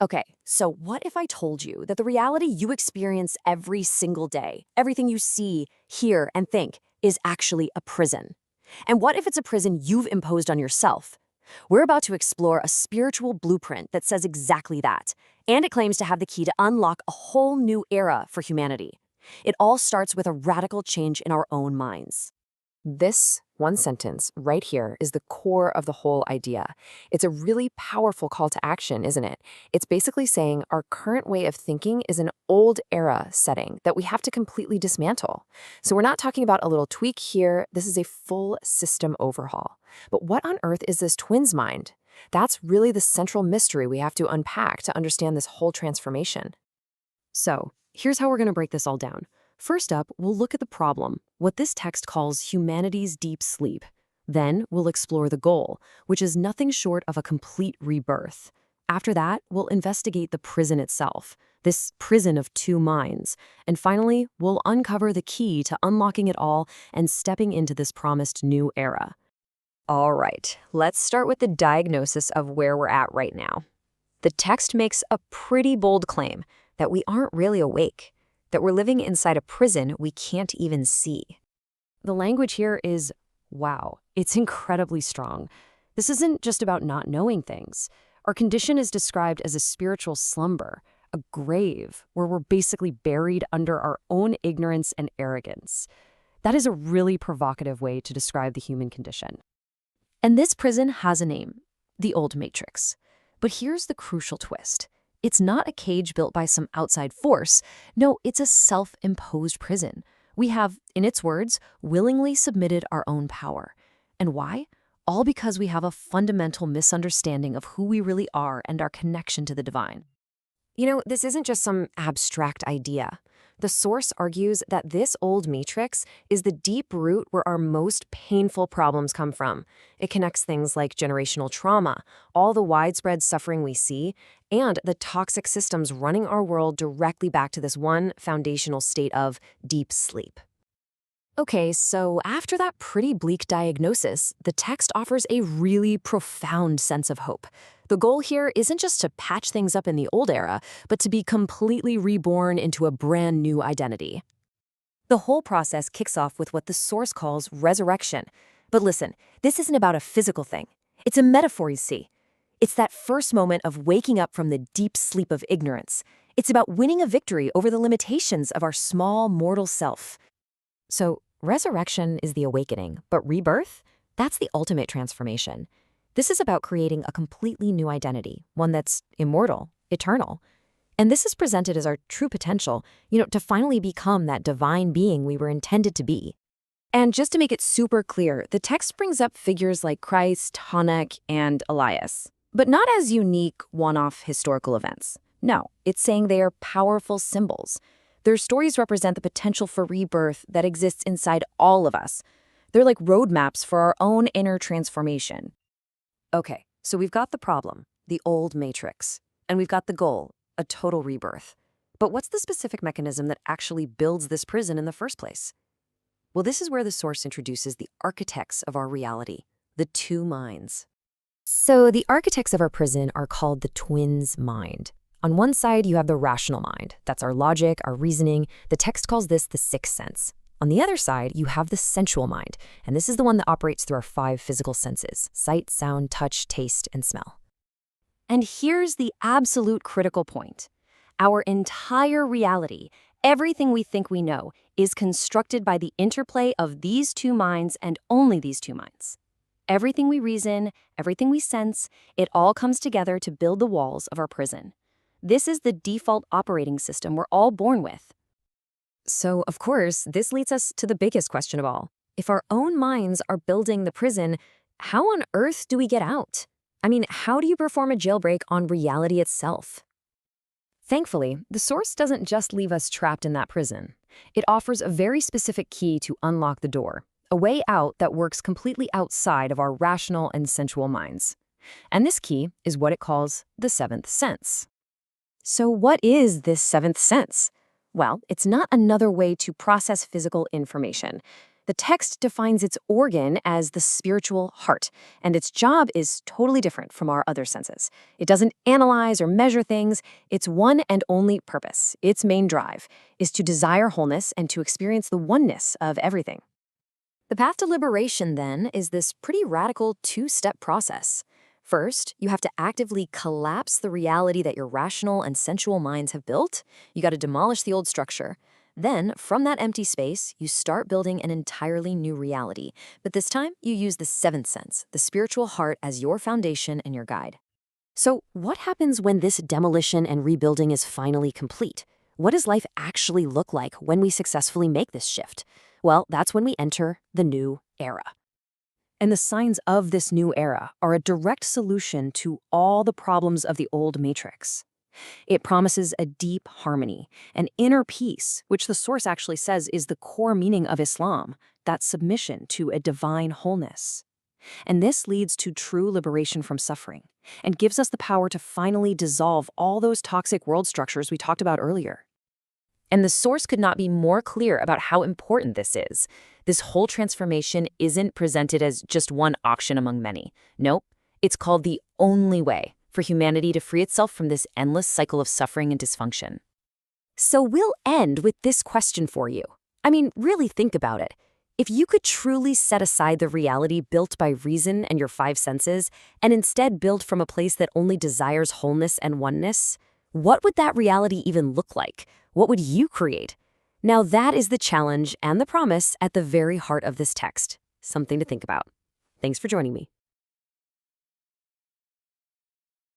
Okay, so what if I told you that the reality you experience every single day, everything you see, hear, and think, is actually a prison? And what if it's a prison you've imposed on yourself? We're about to explore a spiritual blueprint that says exactly that, and it claims to have the key to unlock a whole new era for humanity. It all starts with a radical change in our own minds. This one sentence right here is the core of the whole idea. It's a really powerful call to action, isn't it? It's basically saying our current way of thinking is an old era setting that we have to completely dismantle. So we're not talking about a little tweak here. This is a full system overhaul. But what on earth is this twin's mind? That's really the central mystery we have to unpack to understand this whole transformation. So, here's how we're going to break this all down. First up, we'll look at the problem, what this text calls humanity's deep sleep. Then, we'll explore the goal, which is nothing short of a complete rebirth. After that, we'll investigate the prison itself, this prison of two minds. And finally, we'll uncover the key to unlocking it all and stepping into this promised new era. All right, let's start with the diagnosis of where we're at right now. The text makes a pretty bold claim that we aren't really awake, that we're living inside a prison we can't even see. The language here is, wow, it's incredibly strong. This isn't just about not knowing things. Our condition is described as a spiritual slumber, a grave where we're basically buried under our own ignorance and arrogance. That is a really provocative way to describe the human condition. And this prison has a name, the Old Matrix. But here's the crucial twist. It's not a cage built by some outside force. No, it's a self-imposed prison. We have, in its words, willingly submitted our own power. And why? All because we have a fundamental misunderstanding of who we really are and our connection to the divine. You know, this isn't just some abstract idea. The source argues that this old matrix is the deep root where our most painful problems come from. It connects things like generational trauma, all the widespread suffering we see, and the toxic systems running our world directly back to this one foundational state of deep sleep. Okay, so after that pretty bleak diagnosis, the text offers a really profound sense of hope. The goal here isn't just to patch things up in the old era, but to be completely reborn into a brand new identity. The whole process kicks off with what the source calls resurrection. But listen, this isn't about a physical thing. It's a metaphor, you see. It's that first moment of waking up from the deep sleep of ignorance. It's about winning a victory over the limitations of our small mortal self. So, resurrection is the awakening, but rebirth? That's the ultimate transformation. This is about creating a completely new identity, one that's immortal, eternal. And this is presented as our true potential, to finally become that divine being we were intended to be. And just to make it super clear, the text brings up figures like Christ, Hanukkah, and Elias, but not as unique, one-off historical events. No, it's saying they are powerful symbols. Their stories represent the potential for rebirth that exists inside all of us. They're like roadmaps for our own inner transformation. Okay, so we've got the problem, the old matrix, and we've got the goal, a total rebirth. But what's the specific mechanism that actually builds this prison in the first place? Well, this is where the source introduces the architects of our reality, the two minds. So the architects of our prison are called the twin's mind. On one side, you have the rational mind. That's our logic, our reasoning. The text calls this the sixth sense. On the other side, you have the sensual mind, and this is the one that operates through our five physical senses: sight, sound, touch, taste, and smell. And here's the absolute critical point. Our entire reality, everything we think we know, is constructed by the interplay of these two minds and only these two minds. Everything we reason, everything we sense, it all comes together to build the walls of our prison. This is the default operating system we're all born with. So, of course, this leads us to the biggest question of all. If our own minds are building the prison, how on earth do we get out? I mean, how do you perform a jailbreak on reality itself? Thankfully, the source doesn't just leave us trapped in that prison. It offers a very specific key to unlock the door, a way out that works completely outside of our rational and sensual minds. And this key is what it calls the seventh sense. So what is this seventh sense? Well, it's not another way to process physical information. The text defines its organ as the spiritual heart, and its job is totally different from our other senses. It doesn't analyze or measure things. Its one and only purpose, its main drive, is to desire wholeness and to experience the oneness of everything. The path to liberation, then, is this pretty radical two-step process. First, you have to actively collapse the reality that your rational and sensual minds have built. You got to demolish the old structure. Then, from that empty space, you start building an entirely new reality. But this time, you use the seventh sense, the spiritual heart, as your foundation and your guide. So, what happens when this demolition and rebuilding is finally complete? What does life actually look like when we successfully make this shift? Well, that's when we enter the new era. And the signs of this new era are a direct solution to all the problems of the old matrix. It promises a deep harmony, an inner peace, which the source actually says is the core meaning of Islam, that submission to a divine wholeness. And this leads to true liberation from suffering and gives us the power to finally dissolve all those toxic world structures we talked about earlier. And the source could not be more clear about how important this is. This whole transformation isn't presented as just one option among many. Nope, it's called the only way for humanity to free itself from this endless cycle of suffering and dysfunction. So we'll end with this question for you. I mean, really think about it. If you could truly set aside the reality built by reason and your five senses, and instead build from a place that only desires wholeness and oneness, what would that reality even look like? What would you create? Now that is the challenge and the promise at the very heart of this text. Something to think about. Thanks for joining me.